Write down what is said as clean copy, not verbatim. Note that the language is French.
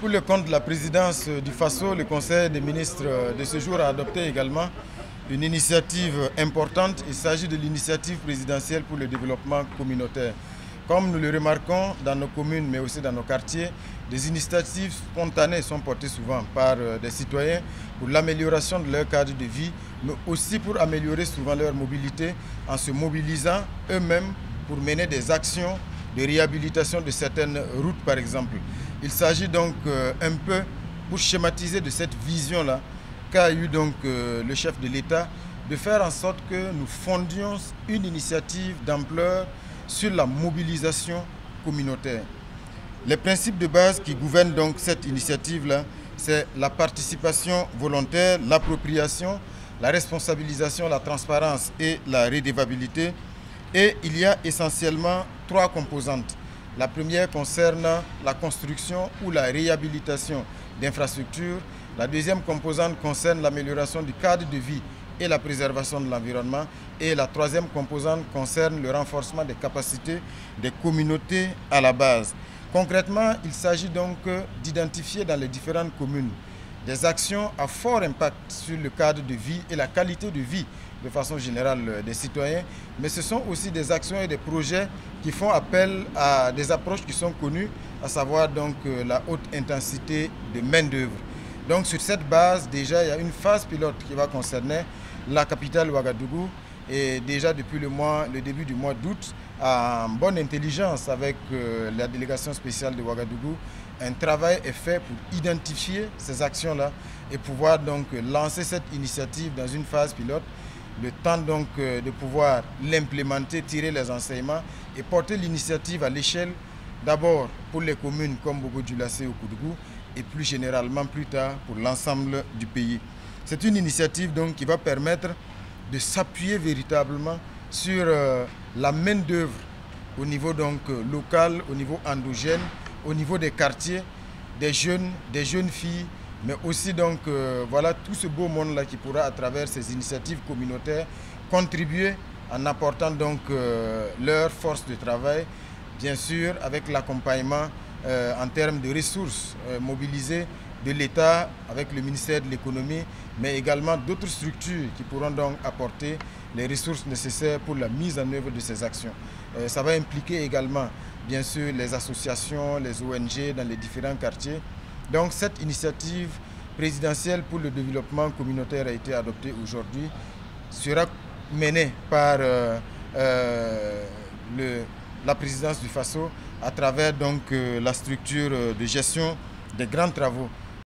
Pour le compte de la présidence du FASO, le Conseil des ministres de ce jour a adopté également une initiative importante. Il s'agit de l'initiative présidentielle pour le développement communautaire. Comme nous le remarquons dans nos communes, mais aussi dans nos quartiers, des initiatives spontanées sont portées souvent par des citoyens pour l'amélioration de leur cadre de vie, mais aussi pour améliorer souvent leur mobilité en se mobilisant eux-mêmes pour mener des actions de réhabilitation de certaines routes, par exemple. Il s'agit donc un peu, pour schématiser de cette vision-là, qu'a eu donc le chef de l'État, de faire en sorte que nous fondions une initiative d'ampleur sur la mobilisation communautaire. Les principes de base qui gouvernent donc cette initiative-là, c'est la participation volontaire, l'appropriation, la responsabilisation, la transparence et la redevabilité. Et il y a essentiellement trois composantes. La première concerne la construction ou la réhabilitation d'infrastructures. La deuxième composante concerne l'amélioration du cadre de vie et la préservation de l'environnement. Et la troisième composante concerne le renforcement des capacités des communautés à la base. Concrètement, il s'agit donc d'identifier dans les différentes communes des actions à fort impact sur le cadre de vie et la qualité de vie de façon générale des citoyens, mais ce sont aussi des actions et des projets qui font appel à des approches qui sont connues, à savoir donc la haute intensité de main-d'œuvre. Donc sur cette base, déjà, il y a une phase pilote qui va concerner la capitale Ouagadougou et déjà depuis le début du mois d'août, en bonne intelligence avec la délégation spéciale de Ouagadougou, un travail est fait pour identifier ces actions-là et pouvoir donc lancer cette initiative dans une phase pilote, le temps donc de pouvoir l'implémenter, tirer les enseignements et porter l'initiative à l'échelle d'abord pour les communes comme Bobo-Dioulassé ou Koudougou et plus généralement plus tard pour l'ensemble du pays. C'est une initiative donc qui va permettre de s'appuyer véritablement sur la main-d'œuvre au niveau donc local, au niveau endogène, au niveau des quartiers, des jeunes filles, mais aussi donc voilà tout ce beau monde-là qui pourra à travers ces initiatives communautaires contribuer en apportant donc leur force de travail, bien sûr avec l'accompagnement en termes de ressources mobilisées de l'État avec le ministère de l'économie, mais également d'autres structures qui pourront donc apporter les ressources nécessaires pour la mise en œuvre de ces actions. Ça va impliquer également, bien sûr, les associations, les ONG dans les différents quartiers. Donc cette initiative présidentielle pour le développement communautaire a été adoptée aujourd'hui, sera menée par la présidence du FASO à travers donc, la structure de gestion des grands travaux